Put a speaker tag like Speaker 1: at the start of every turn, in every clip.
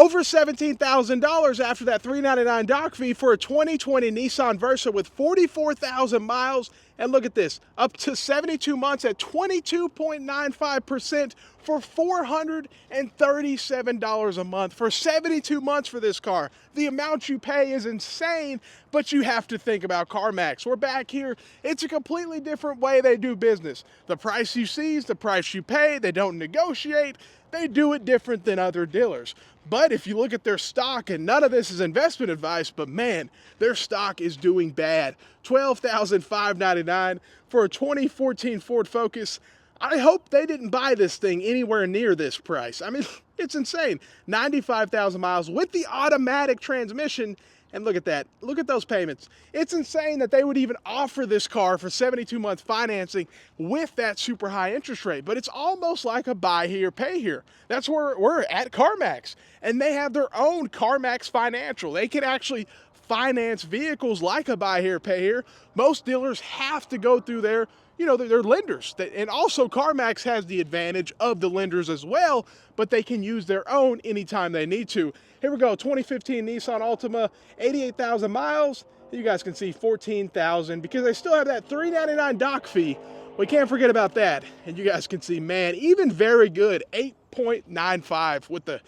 Speaker 1: over $17,000 after that $399 doc fee for a 2020 Nissan Versa with 44,000 miles. And look at this, up to 72 months at 22.95% for $437 a month for 72 months for this car. The amount you pay is insane, but you have to think about Carmax. We're back here. It's a completely different way they do business. The price you see is the price you pay. They don't negotiate. They do it different than other dealers. But if you look at their stock, and none of this is investment advice, but man, their stock is doing bad. $12,599 for a 2014 Ford Focus. I hope they didn't buy this thing anywhere near this price. I mean, it's insane. 95,000 miles with the automatic transmission. And look at that. Look at those payments. It's insane that they would even offer this car for 72-month financing with that super high interest rate. But it's almost like a buy here, pay here. That's where we're at Carmax. And they have their own Carmax Financial. They can actually finance vehicles like a buy here, pay here. Most dealers have to go through their lenders. And also Carmax has the advantage of the lenders as well, but they can use their own anytime they need to. Here we go, 2015 Nissan Altima, 88,000 miles. You guys can see 14,000 because they still have that $399 doc fee. We can't forget about that. And you guys can see, man, even very good, 8.95 with the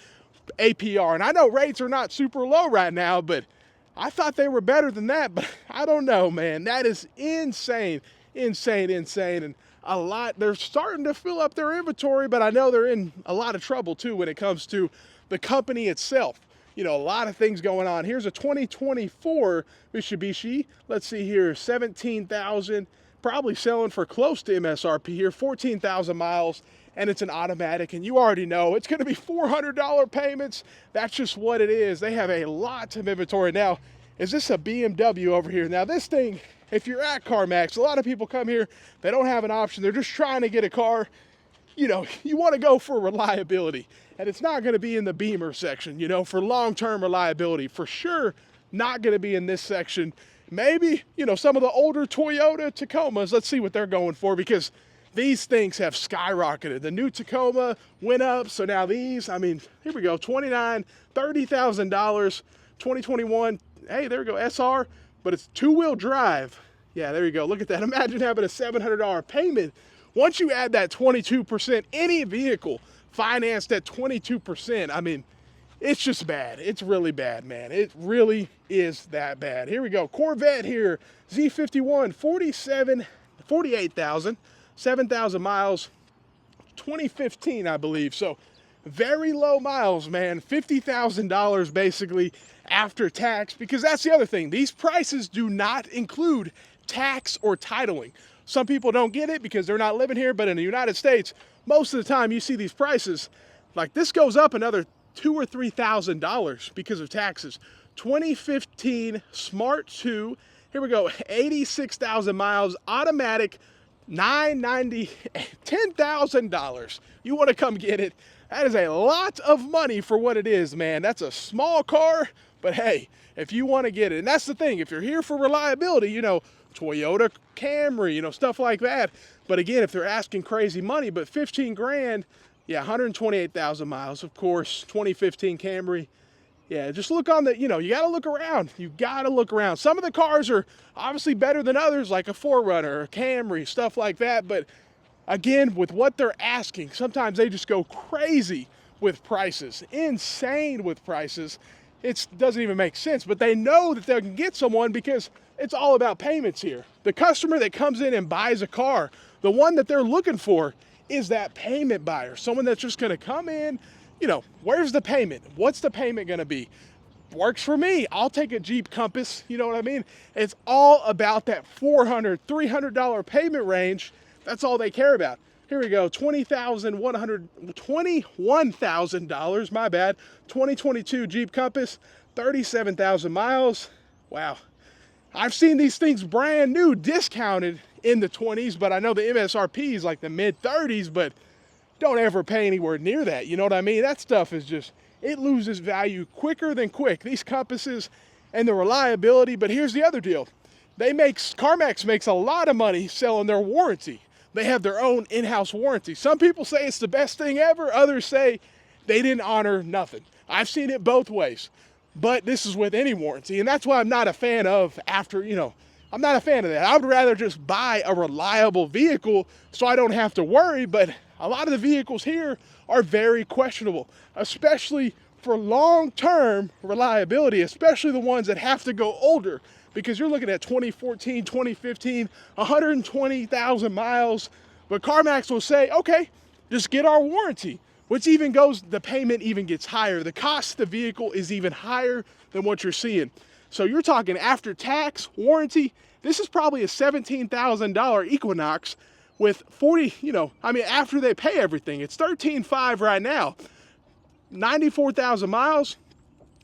Speaker 1: APR. And I know rates are not super low right now, but I thought they were better than that, but I don't know, man. That is insane. Insane. And a lot, they're starting to fill up their inventory, but I know they're in a lot of trouble too when it comes to the company itself. A lot of things going on. Here's a 2024 Mitsubishi. Let's see here, 17,000, probably selling for close to MSRP here, 14,000 miles, and it's an automatic, and you already know it's going to be $400 payments. That's just what it is. They have a lot of inventory. Now, is this a BMW over here? Now, this thing, if you're at Carmax, a lot of people come here, they don't have an option. They're just trying to get a car. You want to go for reliability. And it's not going to be in the Beamer section, for long-term reliability. For sure, not going to be in this section. Maybe, some of the older Toyota Tacomas, let's see what they're going for, because these things have skyrocketed. The new Tacoma went up, so now these, I mean, here we go, $29,000, $30,000, 2021, hey, there we go, SR, but it's two-wheel drive. Yeah, there you go, look at that. Imagine having a $700 payment. Once you add that 22%, any vehicle financed at 22%, I mean, it's just bad. It's really bad, man. It really is that bad. Here we go. Corvette here, Z51, 48,000, 7,000 miles, 2015, I believe. So very low miles, man. $50,000 basically after tax, because that's the other thing. These prices do not include tax or titling. Some people don't get it because they're not living here, but in the United States, most of the time you see these prices, like this goes up another $2,000 or $3,000 because of taxes. 2015 Smart 2, here we go, 86,000 miles, automatic, $990, $10,000. You want to come get it? That is a lot of money for what it is, man. That's a small car, but hey, if you want to get it, and that's the thing, if you're here for reliability, Toyota Camry, stuff like that. But again, if they're asking crazy money, but 15 grand, yeah, 128,000 miles, of course, 2015 Camry. Yeah, just look on the, you got to look around. You got to look around. Some of the cars are obviously better than others, like a 4Runner, a Camry, stuff like that. But again, with what they're asking, sometimes they just go crazy with prices, insane with prices. It doesn't even make sense, but they know that they can get someone because it's all about payments here. The customer that comes in and buys a car, the one that they're looking for is that payment buyer, someone that's just going to come in, where's the payment? What's the payment going to be? Works for me. I'll take a Jeep Compass, you know what I mean? It's all about that $400, $300 payment range. That's all they care about. Here we go, $21,000, my bad. 2022 Jeep Compass, 37,000 miles. Wow. I've seen these things brand new, discounted in the 20s, but I know the MSRP is like the mid 30s, but don't ever pay anywhere near that. You know what I mean? That stuff is just, it loses value quicker than quick. These Compasses and the reliability, but here's the other deal. CarMax makes a lot of money selling their warranty. They have their own in-house warranty. Some people say it's the best thing ever. Others say they didn't honor nothing. I've seen it both ways, but this is with any warranty, and that's why I'm not a fan of I'm not a fan of that. I would rather just buy a reliable vehicle so I don't have to worry, but a lot of the vehicles here are very questionable, especially for long-term reliability, especially the ones that have to go older, because you're looking at 2014, 2015, 120,000 miles, but Carmax will say, okay, just get our warranty, which even goes, the payment even gets higher. The cost of the vehicle is even higher than what you're seeing. So you're talking after tax, warranty, this is probably a $17,000 Equinox with 40, after they pay everything, it's $13,500 right now. 94,000 miles,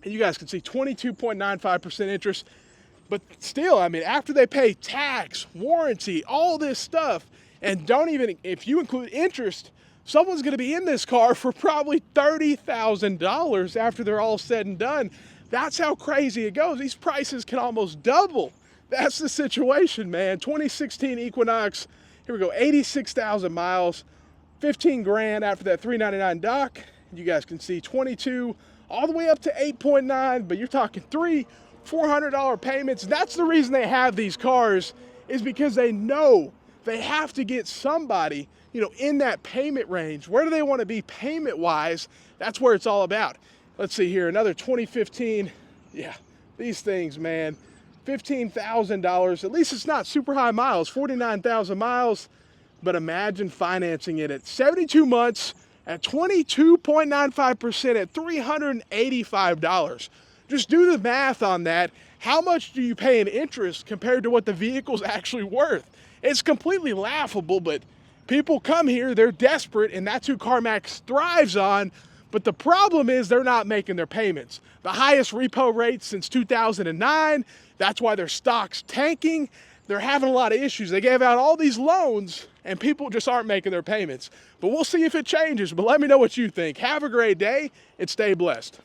Speaker 1: and you guys can see 22.95% interest. But still, after they pay tax, warranty, all this stuff, and if you include interest, someone's gonna be in this car for probably $30,000 after they're all said and done. That's how crazy it goes. These prices can almost double. That's the situation, man. 2016 Equinox, here we go, 86,000 miles, 15 grand after that $399 doc. You guys can see 22 all the way up to 8.9, but you're talking $400 payments. And that's the reason they have these cars, is because they know they have to get somebody, in that payment range. Where do they want to be payment wise? That's where it's all about. Let's see here, another 2015. Yeah, these things, man, $15,000. At least it's not super high miles, 49,000 miles. But imagine financing it at 72 months at 22.95% at $385. Just do the math on that. How much do you pay in interest compared to what the vehicle's actually worth? It's completely laughable, but people come here, they're desperate, and that's who Carmax thrives on. But the problem is they're not making their payments. The highest repo rate since 2009. That's why their stock's tanking. They're having a lot of issues. They gave out all these loans and people just aren't making their payments. But we'll see if it changes. But let me know what you think. Have a great day and stay blessed.